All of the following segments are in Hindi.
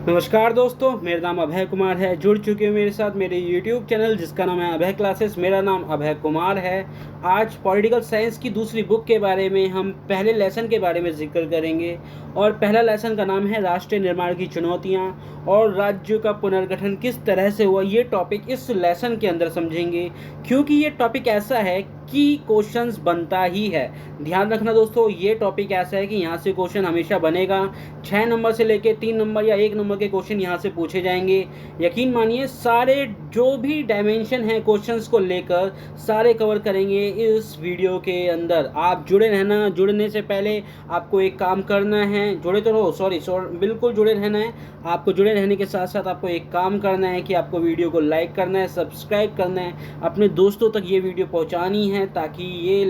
नमस्कार दोस्तों, मेरा नाम अभय कुमार है। जुड़ चुके हो मेरे साथ मेरे YouTube चैनल जिसका नाम है अभय क्लासेस। मेरा नाम अभय कुमार है। आज पॉलिटिकल साइंस की दूसरी बुक के बारे में हम पहले लेसन के बारे में जिक्र करेंगे और पहला लेसन का नाम है राष्ट्र निर्माण की चुनौतियां और राज्यों का पुनर्गठन किस तरह से हुआ। ये टॉपिक इस लेसन के अंदर समझेंगे क्योंकि ये टॉपिक ऐसा है कि क्वेश्चंस बनता ही है। ध्यान रखना दोस्तों, ये टॉपिक ऐसा है कि यहाँ से क्वेश्चन हमेशा बनेगा। 6 नंबर से लेके 3 नंबर या 1 नंबर के क्वेश्चन यहाँ से पूछे जाएंगे। यकीन मानिए सारे जो भी डायमेंशन हैं क्वेश्चंस को लेकर सारे कवर करेंगे इस वीडियो के अंदर। आप जुड़े रहना। जुड़ने से पहले आपको एक काम करना है, जुड़े तो रहो, सॉरी बिल्कुल जुड़े रहना है। आपको जुड़े रहने के साथ साथ आपको एक काम करना है कि आपको वीडियो को लाइक करना है, सब्सक्राइब करना है, अपने दोस्तों तक ये वीडियो पहुंचानी है ताकि ये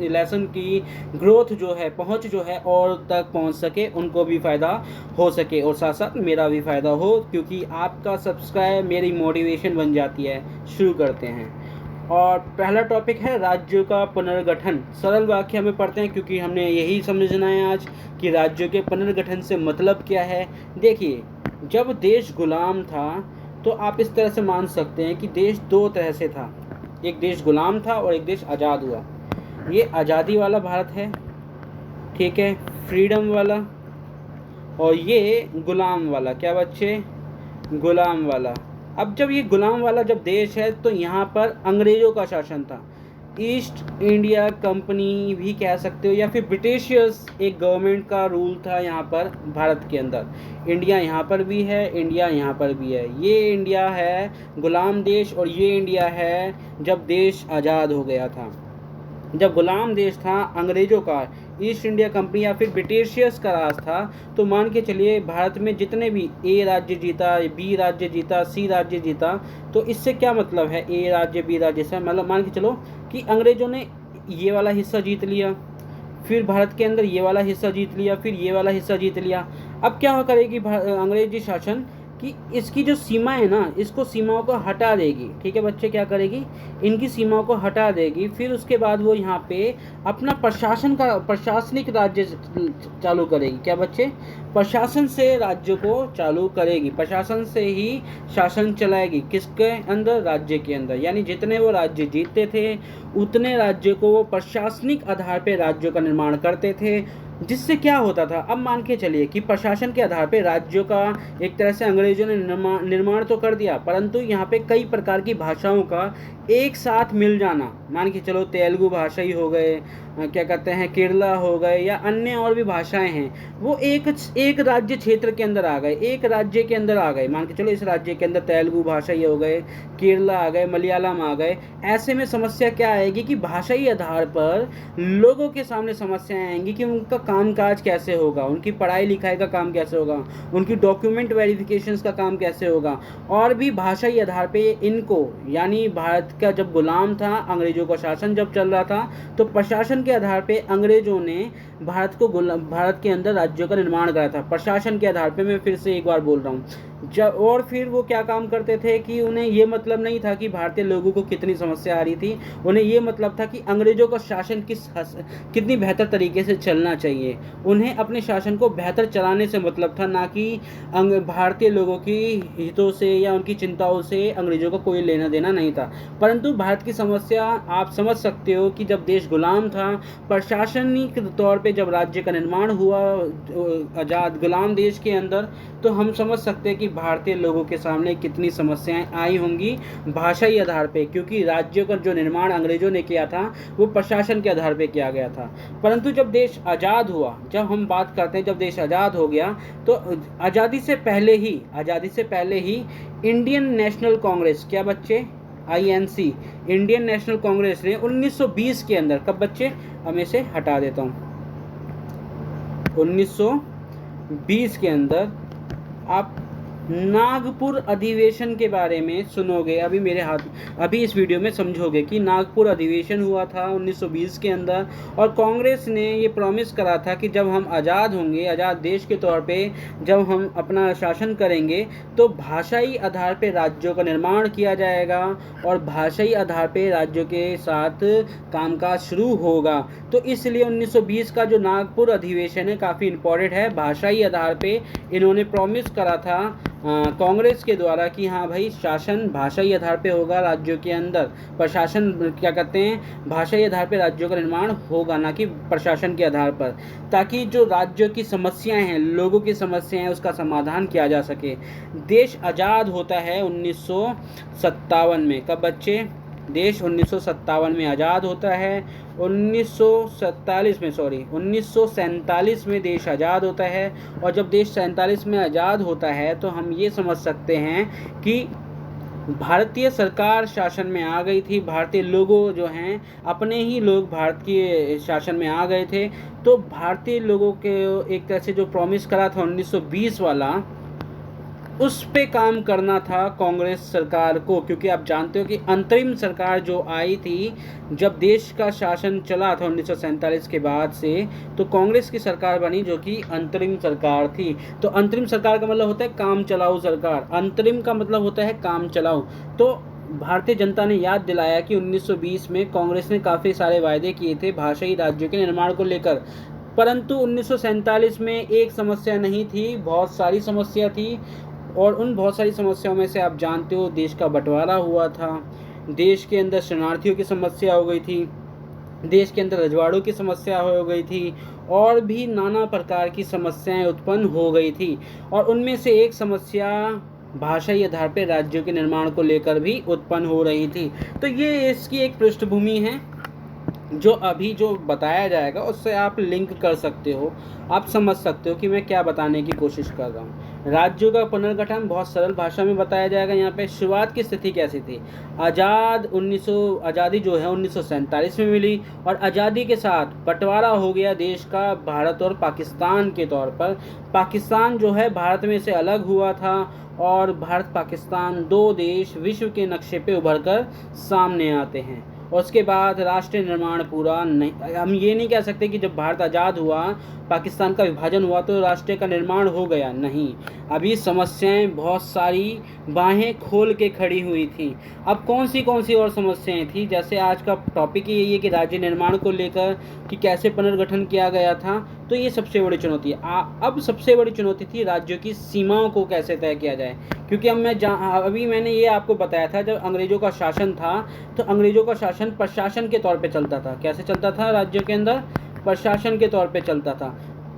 लेसन की ग्रोथ जो है, पहुंच जो है और तक पहुंच सके, उनको भी फ़ायदा हो सके और साथ साथ मेरा भी फ़ायदा हो, क्योंकि आपका सब्सक्राइब मेरी मोटिवेशन बन जाती है। शुरू करते हैं। और पहला टॉपिक है राज्यों का पुनर्गठन। सरल वाक्य में पढ़ते हैं क्योंकि हमने यही समझना है आज कि राज्यों के पुनर्गठन से मतलब क्या है। देखिए, जब देश गुलाम था तो आप इस तरह से मान सकते हैं कि देश दो तरह से था। एक देश गुलाम था और एक देश आज़ाद हुआ। ये आज़ादी वाला भारत है, ठीक है, फ्रीडम वाला। और ये गुलाम वाला, क्या बच्चे, गुलाम वाला। अब जब ये गुलाम वाला जब देश है तो यहाँ पर अंग्रेज़ों का शासन था। ईस्ट इंडिया कंपनी भी कह सकते हो या फिर ब्रिटिशियर्स एक गवर्नमेंट का रूल था यहाँ पर भारत के अंदर। इंडिया यहाँ पर भी है, इंडिया यहाँ पर भी है। ये इंडिया है गुलाम देश और ये इंडिया है जब देश आज़ाद हो गया था। जब गुलाम देश था अंग्रेज़ों का, ईस्ट इंडिया कंपनी या फिर ब्रिटिशियर्स का राज था, तो मान के चलिए भारत में जितने भी ए राज्य जीता, बी राज्य जीता, सी राज्य जीता, तो इससे क्या मतलब है ए राज्य बी राज्य से, मतलब मान के चलो कि अंग्रेज़ों ने ये वाला हिस्सा जीत लिया, फिर भारत के अंदर ये वाला हिस्सा जीत लिया, फिर ये वाला हिस्सा जीत लिया। अब क्या करेगी अंग्रेजी शासन कि इसकी जो सीमा है ना, इसको सीमाओं को हटा देगी। ठीक है बच्चे, क्या करेगी, इनकी सीमाओं को हटा देगी। फिर उसके बाद वो यहाँ पे अपना प्रशासनिक राज्य चालू करेगी। क्या बच्चे, प्रशासन से राज्य को चालू करेगी, प्रशासन से ही शासन चलाएगी। किसके अंदर, राज्य के अंदर। यानी जितने वो राज्य जीतते थे उतने राज्य को वो प्रशासनिक आधार पर राज्यों का निर्माण करते थे। जिससे क्या होता था, अब मान के चलिए कि प्रशासन के आधार पे राज्यों का एक तरह से अंग्रेजों ने निर्माण तो कर दिया, परंतु यहाँ पे कई प्रकार की भाषाओं का एक साथ मिल जाना, मान के चलो तेलुगु भाषा ही हो गए, क्या कहते हैं केरला हो गए, या अन्य और भी भाषाएं हैं, वो एक राज्य क्षेत्र के अंदर आ गए, एक राज्य के अंदर आ गए। मान के चलो इस राज्य के अंदर तेलुगु भाषा ही हो गए, केरला आ गए, मलयालम आ गए। ऐसे में समस्या क्या आएगी कि भाषाई आधार पर लोगों के सामने समस्याएं आएंगी कि उनका कामकाज कैसे होगा, उनकी पढ़ाई लिखाई का काम कैसे होगा, उनकी डॉक्यूमेंट वेरिफिकेशंस का काम कैसे होगा। और भी भाषाई आधार पे इनको, यानी भारत का जब गुलाम था, अंग्रेजों का शासन जब चल रहा था, तो प्रशासन के आधार पे अंग्रेजों ने भारत के अंदर राज्यों का निर्माण करा था। प्रशासन के आधार पे, मैं फिर से एक बार बोल रहा हूँ। जब और फिर वो क्या काम करते थे कि उन्हें ये मतलब नहीं था कि भारतीय लोगों को कितनी समस्या आ रही थी, उन्हें ये मतलब था कि अंग्रेजों का शासन कितनी बेहतर तरीके से चलना चाहिए। उन्हें अपने शासन को बेहतर चलाने से मतलब था, ना कि भारतीय लोगों की हितों से या उनकी चिंताओं से अंग्रेजों को कोई लेना देना नहीं था। परंतु भारत की समस्या आप समझ सकते हो कि जब देश गुलाम था, प्रशासनिक तौर पे जब राज्य का निर्माण हुआ आज़ाद गुलाम देश के अंदर, तो हम समझ सकते हैं कि भारतीय लोगों के सामने कितनी समस्याएं आई होंगी भाषाई आधार पे, क्योंकि राज्यों का जो निर्माण अंग्रेजों ने किया था वो प्रशासन के आधार पे किया गया था। परंतु जब देश आज़ाद हुआ, जब हम बात करते हैं जब देश आज़ाद हो गया, तो आज़ादी से पहले ही इंडियन नेशनल कांग्रेस, क्या बच्चे, INC, इंडियन नेशनल कांग्रेस ने 1920 के अंदर, कब बच्चे, अब इसे हटा देता हूँ, 1920 के अंदर आप नागपुर अधिवेशन के बारे में सुनोगे अभी इस वीडियो में समझोगे कि नागपुर अधिवेशन हुआ था 1920 के अंदर, और कांग्रेस ने ये प्रॉमिस करा था कि जब हम आज़ाद होंगे, आज़ाद देश के तौर पे जब हम अपना शासन करेंगे तो भाषाई आधार पे राज्यों का निर्माण किया जाएगा और भाषाई आधार पे राज्यों के साथ कामकाज शुरू होगा। तो इसलिए 1920 का जो नागपुर अधिवेशन है काफ़ी इम्पोर्टेंट है। भाषाई आधार पे इन्होंने प्रॉमिस करा था कांग्रेस के द्वारा कि हाँ भाई, शासन भाषाई आधार पे होगा राज्यों के अंदर, प्रशासन क्या कहते हैं, भाषाई आधार पे राज्यों का निर्माण होगा, ना कि प्रशासन के आधार पर, ताकि जो राज्यों की समस्याएं हैं, लोगों की समस्याएं हैं, उसका समाधान किया जा सके। देश आज़ाद होता है 1957 में। कब बच्चे? देश 1957 में आज़ाद होता है। 1947 में देश आज़ाद होता है। और जब देश 47 में आज़ाद होता है तो हम ये समझ सकते हैं कि भारतीय सरकार शासन में आ गई थी। भारतीय लोगों जो हैं, अपने ही लोग भारत के शासन में आ गए थे। तो भारतीय लोगों के एक तरह से जो प्रॉमिस करा था 1920 वाला, उस पे काम करना था कांग्रेस सरकार को। क्योंकि आप जानते हो कि अंतरिम सरकार जो आई थी जब देश का शासन चला था 1947 के बाद से, तो कांग्रेस की सरकार बनी जो कि अंतरिम सरकार थी। तो अंतरिम सरकार का मतलब होता है काम चलाऊ सरकार, अंतरिम का मतलब होता है काम चलाऊ। तो भारतीय जनता ने याद दिलाया कि 1920 में कांग्रेस ने काफ़ी सारे वायदे किए थे भाषाई राज्यों के निर्माण को लेकर, परंतु 1947 में एक समस्या नहीं थी, बहुत सारी समस्या थी। और उन बहुत सारी समस्याओं में से आप जानते हो, देश का बंटवारा हुआ था, देश के अंदर शरणार्थियों की समस्या हो गई थी, देश के अंदर रजवाड़ों की समस्या हो गई थी, और भी नाना प्रकार की समस्याएं उत्पन्न हो गई थी। और उनमें से एक समस्या भाषाई आधार पर राज्यों के निर्माण को लेकर भी उत्पन्न हो रही थी। तो ये इसकी एक पृष्ठभूमि है जो अभी जो बताया जाएगा उससे आप लिंक कर सकते हो, आप समझ सकते हो कि मैं क्या बताने की कोशिश कर रहा हूँ। राज्यों का पुनर्गठन बहुत सरल भाषा में बताया जाएगा। यहाँ पे शुरुआत की स्थिति कैसी थी? आज़ादी जो है 1947 में मिली, और आज़ादी के साथ बंटवारा हो गया देश का भारत और पाकिस्तान के तौर पर। पाकिस्तान जो है भारत में से अलग हुआ था, और भारत पाकिस्तान दो देश विश्व के नक्शे पे उभर कर सामने आते हैं। और उसके बाद राष्ट्र निर्माण पूरा नहीं, हम ये नहीं कह सकते कि जब भारत आज़ाद हुआ, पाकिस्तान का विभाजन हुआ तो राष्ट्र का निर्माण हो गया, नहीं। अभी समस्याएं बहुत सारी बाहें खोल के खड़ी हुई थी। अब कौन सी और समस्याएं थी? जैसे आज का टॉपिक ही यही है कि राज्य निर्माण को लेकर कि कैसे पुनर्गठन किया गया था, तो ये सबसे बड़ी चुनौती है। अब सबसे बड़ी चुनौती थी राज्यों की सीमाओं को कैसे तय किया जाए। क्योंकि अभी मैंने ये आपको बताया था, जब अंग्रेज़ों का शासन था तो अंग्रेज़ों का शासन प्रशासन के तौर पे चलता था। कैसे चलता था? राज्यों के अंदर प्रशासन के तौर पे चलता था।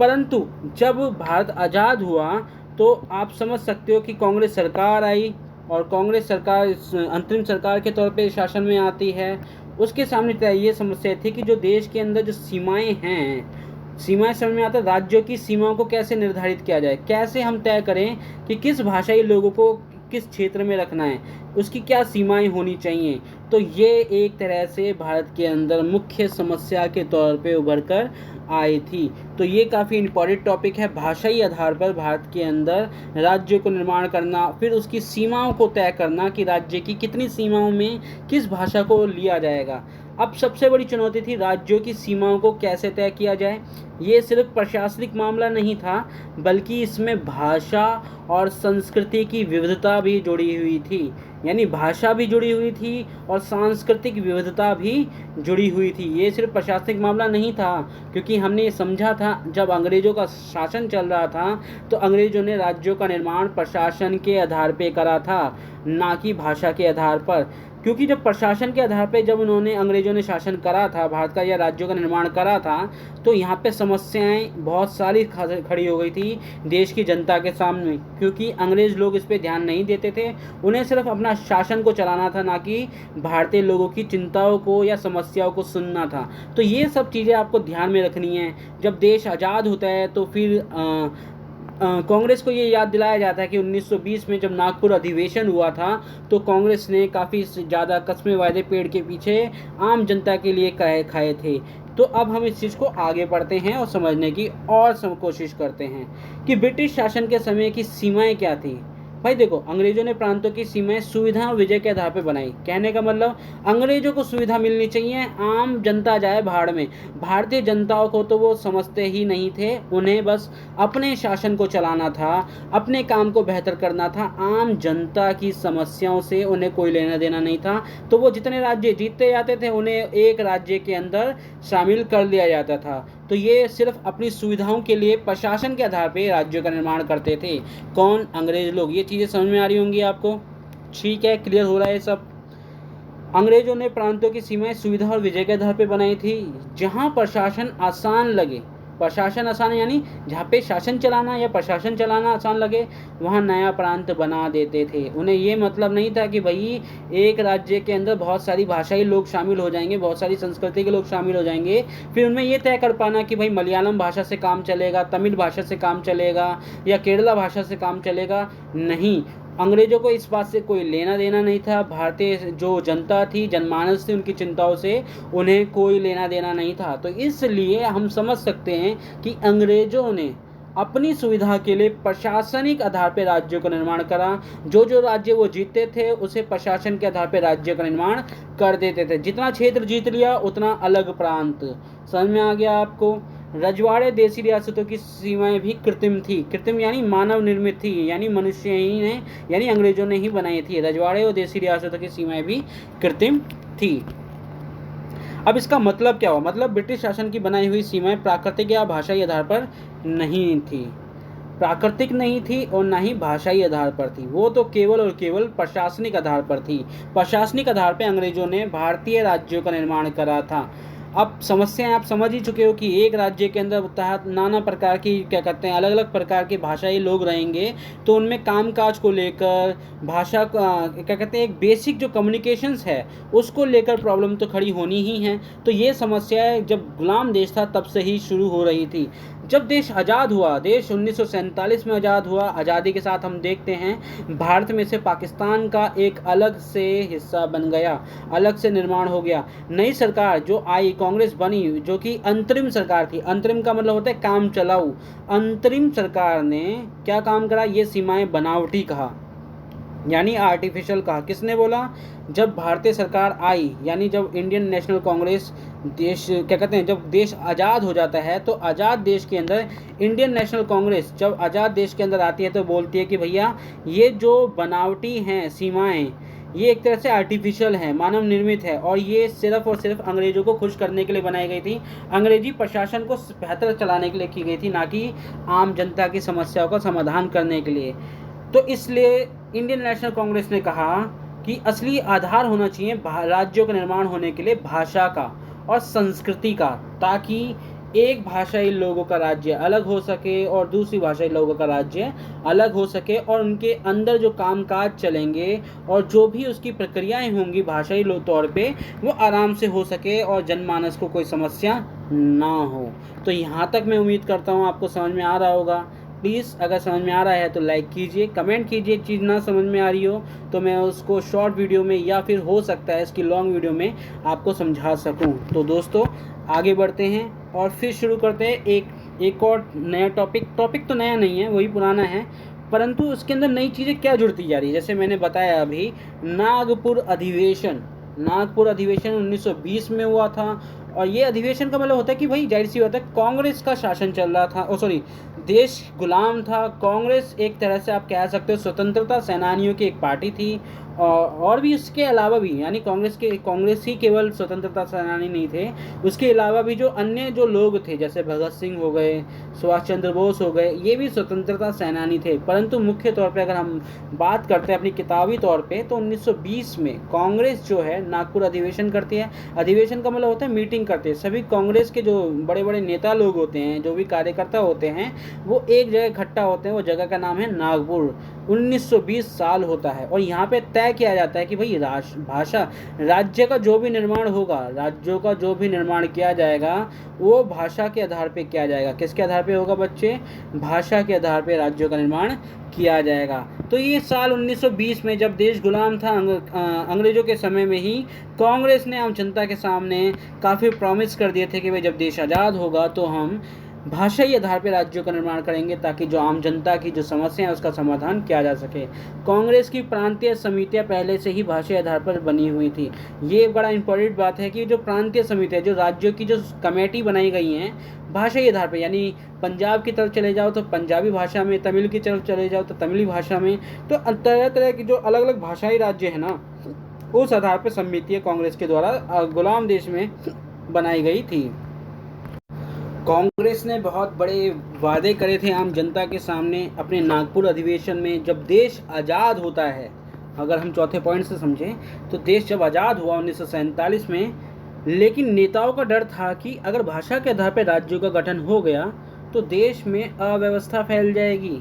परंतु जब भारत आज़ाद हुआ तो आप समझ सकते हो कि कांग्रेस सरकार आई, और कांग्रेस सरकार अंतरिम सरकार के तौर पे शासन में आती है। उसके सामने ये समस्या थी कि जो देश के अंदर जो सीमाएं हैं, सीमाएं समझ में आता है, राज्यों की सीमाओं को कैसे निर्धारित किया जाए, कैसे हम तय करें कि किस भाषाई लोगों को किस क्षेत्र में रखना है, उसकी क्या सीमाएं होनी चाहिए। तो ये एक तरह से भारत के अंदर मुख्य समस्या के तौर पे उभर कर आई थी। तो ये काफ़ी इम्पोर्टेंट टॉपिक है, भाषाई आधार पर भारत के अंदर राज्यों को निर्माण करना, फिर उसकी सीमाओं को तय करना कि राज्य की कितनी सीमाओं में किस भाषा को लिया जाएगा। अब सबसे बड़ी चुनौती थी राज्यों की सीमाओं को कैसे तय किया जाए। ये सिर्फ प्रशासनिक मामला नहीं था, बल्कि इसमें भाषा और संस्कृति की विविधता भी जुड़ी हुई थी। यानी भाषा भी जुड़ी हुई थी और सांस्कृतिक विविधता भी जुड़ी हुई थी। ये सिर्फ प्रशासनिक मामला नहीं था, क्योंकि हमने ये समझा था जब अंग्रेज़ों का शासन चल रहा था तो अंग्रेज़ों ने राज्यों का निर्माण प्रशासन के आधार पर करा था, ना कि भाषा के आधार पर। क्योंकि जब प्रशासन के आधार पर जब अंग्रेज़ों ने शासन करा था भारत का, या राज्यों का निर्माण करा था, तो यहाँ पे समस्याएं बहुत सारी खड़ी हो गई थी देश की जनता के सामने। क्योंकि अंग्रेज़ लोग इस पे ध्यान नहीं देते थे, उन्हें सिर्फ अपना शासन को चलाना था, ना कि भारतीय लोगों की चिंताओं को या समस्याओं को सुनना था। तो ये सब चीज़ें आपको ध्यान में रखनी है। जब देश आज़ाद होता है तो फिर कांग्रेस को ये याद दिलाया जाता है कि 1920 में जब नागपुर अधिवेशन हुआ था तो कांग्रेस ने काफ़ी ज़्यादा कस्मे वायदे पेड़ के पीछे आम जनता के लिए खाए थे। तो अब हम इस चीज़ को आगे बढ़ते हैं और समझने की कोशिश करते हैं कि ब्रिटिश शासन के समय की सीमाएं क्या थी। भाई देखो, अंग्रेजों ने प्रांतों की सीमाएं सुविधा और विजय के आधार पर बनाई। कहने का मतलब, अंग्रेजों को सुविधा मिलनी चाहिए, आम जनता जाए भाड़ में। भारतीय जनताओं को तो वो समझते ही नहीं थे, उन्हें बस अपने शासन को चलाना था, अपने काम को बेहतर करना था। आम जनता की समस्याओं से उन्हें कोई लेना देना नहीं था। तो वो जितने राज्य जीतते जाते थे उन्हें एक राज्य के अंदर शामिल कर लिया जाता था। तो ये सिर्फ अपनी सुविधाओं के लिए प्रशासन के आधार पर राज्यों का निर्माण करते थे। कौन? अंग्रेज लोग। ये चीज़ें समझ में आ रही होंगी आपको? ठीक है, क्लियर हो रहा है सब? अंग्रेजों ने प्रांतों की सीमाएं सुविधा और विजय के आधार पर बनाई थी। जहां प्रशासन आसान लगे, प्रशासन आसान यानी जहाँ पे शासन चलाना या प्रशासन चलाना आसान लगे, वहाँ नया प्रांत बना देते थे। उन्हें ये मतलब नहीं था कि भाई एक राज्य के अंदर बहुत सारी भाषाई लोग शामिल हो जाएंगे, बहुत सारी संस्कृति के लोग शामिल हो जाएंगे, फिर उनमें ये तय कर पाना कि भाई मलयालम भाषा से काम चलेगा, तमिल भाषा से काम चलेगा या केरला भाषा से काम चलेगा। नहीं, अंग्रेजों को इस बात से कोई लेना देना नहीं था। भारतीय जो जनता थी, जनमानस थी, उनकी चिंताओं से उन्हें कोई लेना देना नहीं था। तो इसलिए हम समझ सकते हैं कि अंग्रेजों ने अपनी सुविधा के लिए प्रशासनिक आधार पर राज्यों का निर्माण करा। जो राज्य वो जीतते थे उसे प्रशासन के आधार पर राज्यों का निर्माण कर देते थे। जितना क्षेत्र जीत लिया उतना अलग प्रांत। समझ में आ गया आपको? रजवाड़े देसी रियासतों की सीमाएं भी कृत्रिम थी। कृत्रिम यानी मानव निर्मित थी, यानी मनुष्य ही ने, यानी अंग्रेजों ने ही बनाई थी। रजवाड़े और देसी रियासतों की सीमाएं भी कृत्रिम थी। अब इसका मतलब क्या हुआ? मतलब ब्रिटिश शासन की बनाई हुई सीमाएं प्राकृतिक या भाषाई आधार पर नहीं थी। प्राकृतिक नहीं थी और ना ही भाषाई आधार पर थी, वो तो केवल और केवल प्रशासनिक आधार पर थी। प्रशासनिक आधार पर अंग्रेजों ने भारतीय राज्यों का निर्माण करा था। अब समस्याएं आप समझ ही चुके हो कि एक राज्य के अंदर तहत नाना प्रकार की, क्या कहते हैं, अलग अलग प्रकार के भाषाई लोग रहेंगे, तो उनमें कामकाज को लेकर, भाषा क्या कहते हैं, एक बेसिक जो कम्युनिकेशंस है उसको लेकर प्रॉब्लम तो खड़ी होनी ही है। तो ये समस्याएं जब गुलाम देश था तब से ही शुरू हो रही थी। जब देश आज़ाद हुआ, देश 1947 में आज़ाद हुआ, आज़ादी के साथ हम देखते हैं भारत में से पाकिस्तान का एक अलग से हिस्सा बन गया, अलग से निर्माण हो गया। नई सरकार जो आई, कांग्रेस बनी, जो कि अंतरिम सरकार थी। अंतरिम का मतलब होता है काम चलाऊ। अंतरिम सरकार ने क्या काम करा? ये सीमाएं बनावटी कहा, यानी आर्टिफिशियल कहा। किसने बोला? जब भारतीय सरकार आई, यानी जब इंडियन नेशनल कांग्रेस देश, क्या कहते हैं, जब देश आज़ाद हो जाता है तो आज़ाद देश के अंदर इंडियन नेशनल कांग्रेस जब आज़ाद देश के अंदर आती है तो बोलती है कि भैया ये जो बनावटी हैं सीमाएं, ये एक तरह से आर्टिफिशियल है, मानव निर्मित है, और ये सिर्फ और सिर्फ अंग्रेजों को खुश करने के लिए बनाई गई थी, अंग्रेजी प्रशासन को बेहतर चलाने के लिए की गई थी, ना कि आम जनता की समस्याओं का समाधान करने के लिए। तो इसलिए इंडियन नेशनल कांग्रेस ने कहा कि असली आधार होना चाहिए राज्यों का निर्माण होने के लिए भाषा का और संस्कृति का, ताकि एक भाषाई लोगों का राज्य अलग हो सके और दूसरी भाषाई लोगों का राज्य अलग हो सके, और उनके अंदर जो कामकाज चलेंगे और जो भी उसकी प्रक्रियाएं होंगी भाषाई तौर पे, वो आराम से हो सके और जनमानस को कोई समस्या ना हो। तो यहाँ तक मैं उम्मीद करता हूँ आपको समझ में आ रहा होगा। प्लीज़ अगर समझ में आ रहा है तो लाइक कीजिए, कमेंट कीजिए। चीज़ ना समझ में आ रही हो तो मैं उसको शॉर्ट वीडियो में या फिर हो सकता है इसकी लॉन्ग वीडियो में आपको समझा सकूं। तो दोस्तों आगे बढ़ते हैं और फिर शुरू करते हैं एक और नया टॉपिक तो नया नहीं है, वही पुराना है, परंतु उसके अंदर नई चीज़ें क्या जुड़ती जा रही है। जैसे मैंने बताया अभी, नागपुर अधिवेशन 1920 में हुआ था। और ये अधिवेशन का मतलब होता है कि भाई जाहिर सी बात है, कांग्रेस का शासन चल रहा था, देश गुलाम था। कांग्रेस एक तरह से आप कह सकते हो स्वतंत्रता सेनानियों की एक पार्टी थी, और भी इसके अलावा भी, यानी कांग्रेस ही केवल स्वतंत्रता सेनानी नहीं थे, उसके अलावा भी जो अन्य जो लोग थे, जैसे भगत सिंह हो गए, सुभाष चंद्र बोस हो गए, ये भी स्वतंत्रता सेनानी थे। परंतु मुख्य तौर पे अगर हम बात करते हैं अपनी किताबी तौर पे, तो 1920 में कांग्रेस जो है नागपुर अधिवेशन करती है। अधिवेशन का मतलब होता है मीटिंग करते हैं। सभी कांग्रेस के जो बड़े बड़े नेता लोग होते हैं, जो भी कार्यकर्ता होते हैं, वो एक जगह इकट्ठा होते हैं। वो जगह का नाम है नागपुर। 1920 साल होता है और यहाँ पे तय किया जाता है कि भाई भाषा, राज्य का जो भी निर्माण होगा, राज्यों का जो भी निर्माण किया जाएगा वो भाषा के आधार पे किया जाएगा। किसके आधार पे होगा बच्चे? भाषा के आधार पे राज्यों का निर्माण किया जाएगा। तो ये साल 1920 में जब देश गुलाम था अंग्रेजों के समय में ही, कांग्रेस ने आम जनता के सामने काफ़ी प्रॉमिस कर दिए थे कि भाई जब देश आज़ाद होगा तो हम भाषाई आधार पर राज्यों का निर्माण करेंगे ताकि जो आम जनता की जो समस्या है उसका समाधान किया जा सके। कांग्रेस की प्रांतीय समितियां पहले से ही भाषाई आधार पर बनी हुई थी। ये बड़ा इंपॉर्टेंट बात है कि जो प्रांतीय समितियां, जो राज्यों की जो कमेटी बनाई गई हैं भाषाई आधार पर, यानी पंजाब की तरफ चले जाओ तो पंजाबी भाषा में, तमिल की तरफ चले जाओ तो तमिली भाषा में, तो तरह तरह की जो अलग अलग भाषाई राज्य है ना, उस आधार पर समितियां कांग्रेस के द्वारा गुलाम देश में बनाई गई थी। कांग्रेस ने बहुत बड़े वादे करे थे आम जनता के सामने अपने नागपुर अधिवेशन में। जब देश आज़ाद होता है, अगर हम चौथे पॉइंट से समझें तो देश जब आज़ाद हुआ 1947 में, लेकिन नेताओं का डर था कि अगर भाषा के आधार पर राज्यों का गठन हो गया तो देश में अव्यवस्था फैल जाएगी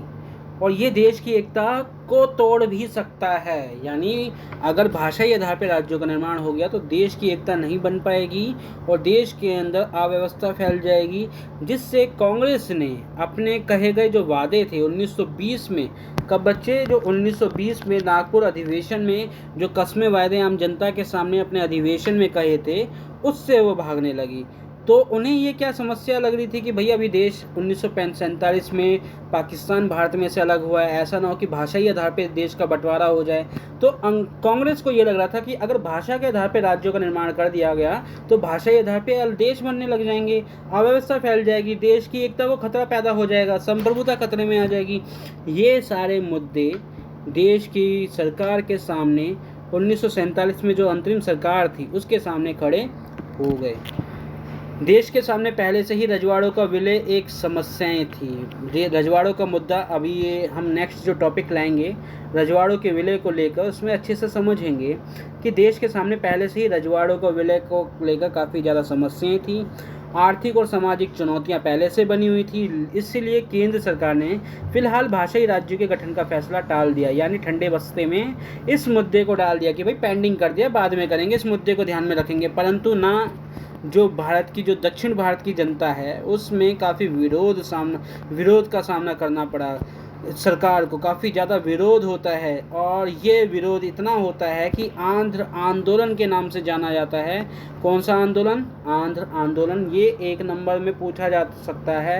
और ये देश की एकता को तोड़ भी सकता है। यानी अगर भाषाई आधार पर राज्यों का निर्माण हो गया तो देश की एकता नहीं बन पाएगी और देश के अंदर अव्यवस्था फैल जाएगी, जिससे कांग्रेस ने अपने कहे गए जो वादे थे 1920 में, कब बच्चे, जो 1920 में नागपुर अधिवेशन में जो कस्में वायदे आम जनता के सामने अपने अधिवेशन में कहे थे, उससे वो भागने लगी। तो उन्हें ये क्या समस्या लग रही थी कि भैया अभी देश 1947 में पाकिस्तान भारत में से अलग हुआ है, ऐसा ना हो कि भाषाई आधार पर देश का बंटवारा हो जाए। तो कांग्रेस को ये लग रहा था कि अगर भाषा के आधार पर राज्यों का निर्माण कर दिया गया तो भाषाई आधार पर देश बनने लग जाएंगे, अव्यवस्था फैल जाएगी, देश की एकता को खतरा पैदा हो जाएगा, संप्रभुता खतरे में आ जाएगी। ये सारे मुद्दे देश की सरकार के सामने 1947 में जो अंतरिम सरकार थी उसके सामने खड़े हो गए। देश के सामने पहले से ही रजवाड़ों का विलय एक समस्याएं थी। रजवाड़ों का मुद्दा अभी ये हम नेक्स्ट जो टॉपिक लाएंगे रजवाड़ों के विलय को लेकर, उसमें अच्छे से समझेंगे कि देश के सामने पहले से ही रजवाड़ों का विलय को लेकर काफ़ी ज़्यादा समस्याएं थी। आर्थिक और सामाजिक चुनौतियां पहले से बनी हुई थी, इसलिए केंद्र सरकार ने फिलहाल भाषाई राज्यों के गठन का फैसला टाल दिया, यानी ठंडे बस्ते में इस मुद्दे को डाल दिया कि भाई पेंडिंग कर दिया, बाद में करेंगे, इस मुद्दे को ध्यान में रखेंगे। परंतु ना जो भारत की, जो दक्षिण भारत की जनता है उसमें काफ़ी विरोध का सामना करना पड़ा। सरकार को काफ़ी ज़्यादा विरोध होता है और ये विरोध इतना होता है कि आंध्र आंदोलन के नाम से जाना जाता है। कौन सा आंदोलन? आंध्र आंदोलन। ये एक नंबर में पूछा जा सकता है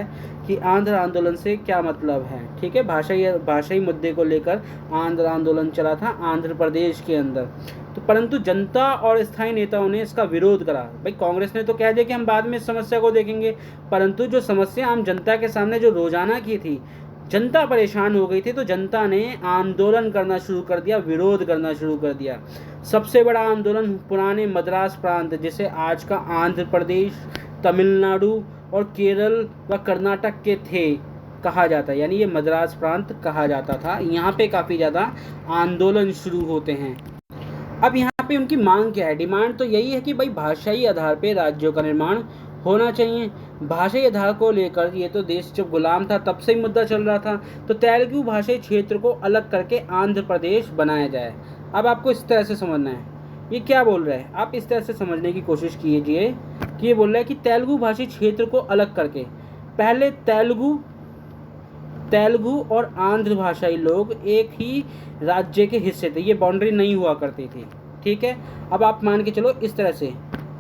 कि आंध्र आंदोलन से क्या मतलब है। ठीक है, भाषाई मुद्दे को लेकर आंध्र आंदोलन चला था आंध्र प्रदेश के अंदर। तो परंतु जनता और स्थायी नेताओं ने इसका विरोध करा। भाई कांग्रेस ने तो कह दिया कि हम बाद में इस समस्या को देखेंगे, परंतु जो समस्या आम जनता के सामने जो रोजाना की थी, जनता परेशान हो गई थी, तो जनता ने आंदोलन करना शुरू कर दिया, विरोध करना शुरू कर दिया। सबसे बड़ा आंदोलन पुराने मद्रास प्रांत, जिसे आज का आंध्र प्रदेश, तमिलनाडु और केरल व कर्नाटक के थे कहा जाता है, यानी ये मद्रास प्रांत कहा जाता था। यहाँ पे काफ़ी ज़्यादा आंदोलन शुरू होते हैं। अब यहाँ पे उनकी मांग क्या है? डिमांड तो यही है कि भाई भाषाई आधार पे राज्यों का निर्माण होना चाहिए। भाषाई आधार को लेकर ये तो देश जब गुलाम था तब से ही मुद्दा चल रहा था। तो तेलुगु भाषाई क्षेत्र को अलग करके आंध्र प्रदेश बनाया जाए। अब आपको इस तरह से समझना है ये क्या बोल रहा है, आप इस तरह से समझने की कोशिश कीजिए कि ये बोल रहा है कि तेलुगु भाषी क्षेत्र को अलग करके, पहले तेलुगु और आंध्र भाषाई लोग एक ही राज्य के हिस्से थे, ये बाउंड्री नहीं हुआ करती थी। ठीक है, अब आप मान के चलो इस तरह से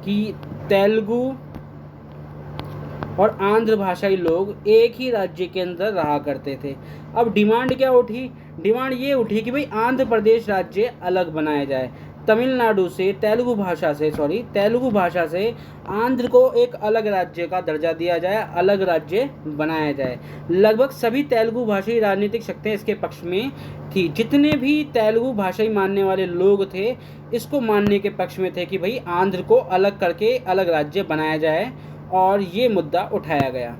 कि तेलुगु और आंध्र भाषाई लोग एक ही राज्य के अंदर रहा करते थे। अब डिमांड क्या उठी? डिमांड ये उठी कि भाई आंध्र प्रदेश राज्य अलग बनाया जाए, तमिलनाडु से तेलुगु भाषा से आंध्र को एक अलग राज्य का दर्जा दिया जाए, अलग राज्य बनाया जाए। लगभग सभी तेलुगु भाषाई राजनीतिक शक्तियाँ इसके पक्ष में थी। जितने भी तेलुगु भाषाई मानने वाले लोग थे इसको मानने के पक्ष में थे कि भाई आंध्र को अलग करके अलग राज्य बनाया जाए, और ये मुद्दा उठाया गया।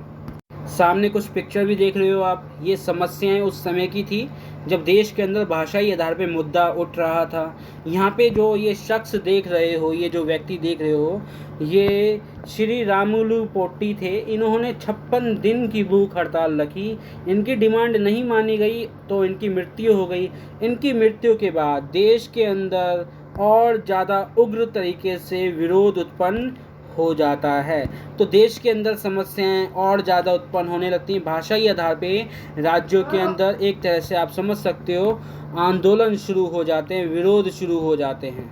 सामने कुछ पिक्चर भी देख रहे हो आप, ये समस्याएं उस समय की थी जब देश के अंदर भाषाई आधार पे मुद्दा उठ रहा था। यहाँ पे जो ये शख्स देख रहे हो, ये जो व्यक्ति देख रहे हो, ये श्री रामुलु पोट्टी थे। इन्होंने 56 दिन की भूख हड़ताल रखी। इनकी डिमांड नहीं मानी गई तो इनकी मृत्यु हो गई। इनकी मृत्यु के बाद देश के अंदर और ज़्यादा उग्र तरीके से विरोध उत्पन्न हो जाता है। तो देश के अंदर समस्याएं और ज़्यादा उत्पन्न होने लगती हैं। भाषाई आधार पे राज्यों के अंदर एक तरह से आप समझ सकते हो आंदोलन शुरू हो जाते हैं, विरोध शुरू हो जाते हैं।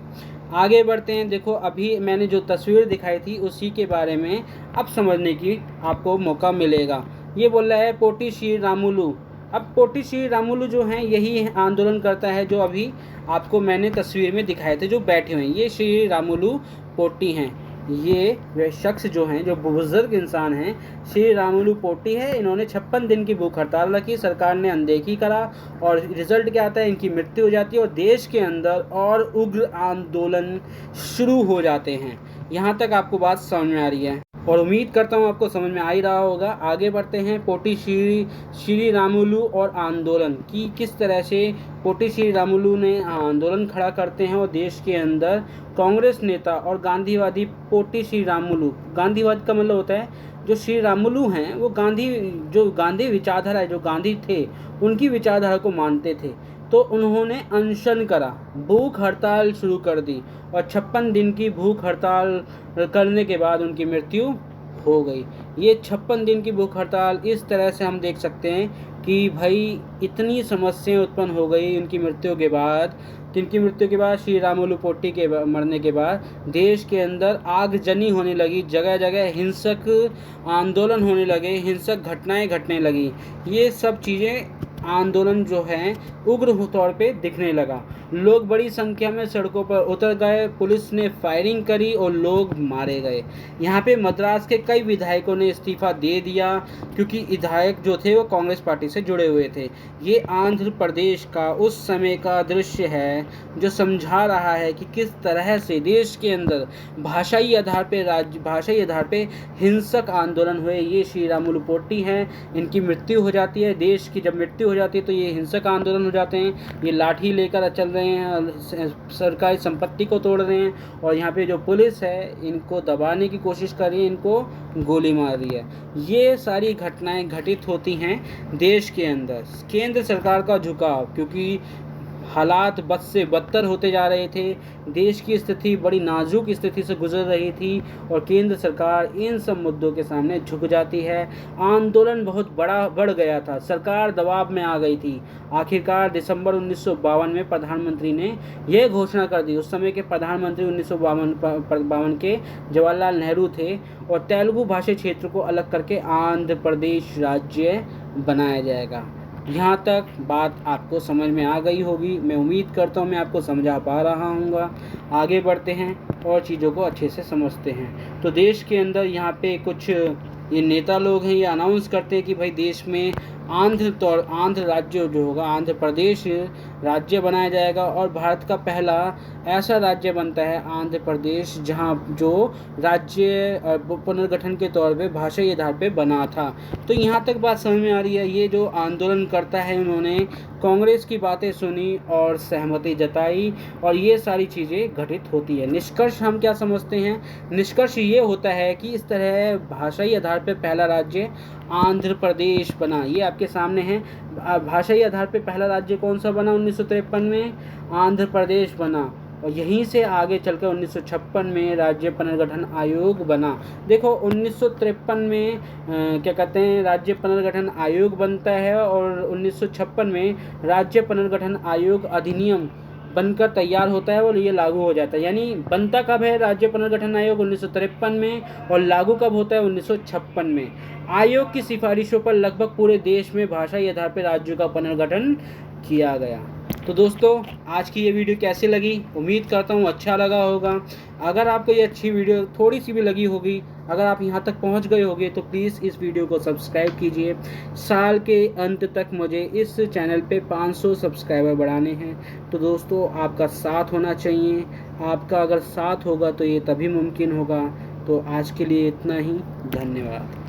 आगे बढ़ते हैं। देखो अभी मैंने जो तस्वीर दिखाई थी उसी के बारे में अब समझने की आपको मौका मिलेगा। ये बोल रहा है पोटी श्री रामुलु। अब पोटी श्री रामुलु जो हैं यही आंदोलन करता है जो अभी आपको मैंने तस्वीर में दिखाए थे, जो बैठे हुए हैं ये श्री रामुलु पोटी हैं। ये वे शख्स जो हैं, जो बुजुर्ग इंसान हैं, श्री रामुलु पोटी है। इन्होंने 56 दिन की भूख हड़ताल रखी, सरकार ने अनदेखी करा और रिजल्ट क्या आता है, इनकी मृत्यु हो जाती है और देश के अंदर और उग्र आंदोलन शुरू हो जाते हैं। यहाँ तक आपको बात समझ में आ रही है और उम्मीद करता हूँ आपको समझ में आ ही रहा होगा। आगे बढ़ते हैं। पोटी श्री रामुलु और आंदोलन की किस तरह से पोटी श्री रामुलु ने आंदोलन खड़ा करते हैं और देश के अंदर कांग्रेस नेता और गांधीवादी पोटी श्री रामुलु, गांधीवाद का मतलब होता है जो श्री रामुलु हैं वो गांधी विचारधारा है, जो गांधी थे उनकी विचारधारा को मानते थे। तो उन्होंने अनशन करा, भूख हड़ताल शुरू कर दी और 56 दिन की भूख हड़ताल करने के बाद उनकी मृत्यु हो गई। ये 56 दिन की भूख हड़ताल इस तरह से हम देख सकते हैं कि भाई इतनी समस्याएं उत्पन्न हो गई उनकी मृत्यु के बाद। जिनकी मृत्यु के बाद श्री रामुलु पोटी के मरने के बाद देश के अंदर आगजनी होने लगी, जगह जगह हिंसक आंदोलन होने लगे, हिंसक घटनाएं घटने लगी। ये सब चीज़ें आंदोलन जो है उग्र तौर पे दिखने लगा। लोग बड़ी संख्या में सड़कों पर उतर गए, पुलिस ने फायरिंग करी और लोग मारे गए। यहाँ पे मद्रास के कई विधायकों ने इस्तीफा दे दिया क्योंकि विधायक जो थे वो कांग्रेस पार्टी से जुड़े हुए थे। ये आंध्र प्रदेश का उस समय का दृश्य है जो समझा रहा है कि किस तरह से देश के अंदर भाषाई आधार पे हिंसक आंदोलन हुए। ये श्री रामुलु पोटी हैं, इनकी मृत्यु हो जाती है। देश की जब मृत्यु हो जाती है तो ये हिंसक आंदोलन हो जाते हैं। ये लाठी लेकर चल रहे हैं, सरकारी संपत्ति को तोड़ रहे हैं और यहाँ पे जो पुलिस है इनको दबाने की कोशिश कर रही है, इनको गोली मार रही है। ये सारी घटनाएं घटित होती हैं देश के अंदर। केंद्र सरकार का झुकाव, क्योंकि हालात बद से बदतर होते जा रहे थे, देश की स्थिति बड़ी नाजुक स्थिति से गुजर रही थी और केंद्र सरकार इन सब मुद्दों के सामने झुक जाती है। आंदोलन बहुत बढ़ गया था, सरकार दबाव में आ गई थी। आखिरकार दिसंबर 1952 में प्रधानमंत्री ने यह घोषणा कर दी। उस समय के प्रधानमंत्री 1952 के जवाहरलाल नेहरू थे और तेलुगु भाषी क्षेत्र को अलग करके आंध्र प्रदेश राज्य बनाया जाएगा। यहाँ तक बात आपको समझ में आ गई होगी, मैं उम्मीद करता हूँ मैं आपको समझा पा रहा हूँगा। आगे बढ़ते हैं और चीज़ों को अच्छे से समझते हैं। तो देश के अंदर यहाँ पे कुछ ये नेता लोग हैं, ये अनाउंस करते हैं कि भाई देश में आंध्र राज्य जो होगा, आंध्र प्रदेश राज्य बनाया जाएगा और भारत का पहला ऐसा राज्य बनता है आंध्र प्रदेश जहां जो राज्य पुनर्गठन के तौर पे भाषाई आधार पे बना था। तो यहाँ तक बात समझ में आ रही है। ये जो आंदोलन करता है उन्होंने कांग्रेस की बातें सुनी और सहमति जताई और ये सारी चीज़ें घटित होती है। निष्कर्ष हम क्या समझते हैं? निष्कर्ष ये होता है कि इस तरह भाषाई आधार पे पहला राज्य आंध्र प्रदेश बना। ये आपके सामने है। भाषाई आधार पे पहला राज्य कौन सा बना? 1953 में आंध्र प्रदेश बना और यहीं से आगे चलकर 1956 में राज्य पुनर्गठन आयोग बना। देखो 1953 में क्या कहते हैं, राज्य पुनर्गठन आयोग बनता है और 1956 में राज्य पुनर्गठन आयोग अधिनियम बनकर तैयार होता है और ये लागू हो जाता है। यानी बनता कब है राज्य पुनर्गठन आयोग? 1953 में और लागू कब होता है? 1956 में। आयोग की सिफारिशों पर लगभग पूरे देश में भाषाई आधार पर राज्यों का पुनर्गठन किया गया। तो दोस्तों आज की ये वीडियो कैसी लगी? उम्मीद करता हूँ अच्छा लगा होगा। अगर आपको ये अच्छी वीडियो थोड़ी सी भी लगी होगी, अगर आप यहाँ तक पहुँच गए होंगे तो प्लीज़ इस वीडियो को सब्सक्राइब कीजिए। साल के अंत तक मुझे इस चैनल पे 500 सब्सक्राइबर बढ़ाने हैं। तो दोस्तों आपका साथ होना चाहिए। आपका अगर साथ होगा तो ये तभी मुमकिन होगा। तो आज के लिए इतना ही, धन्यवाद।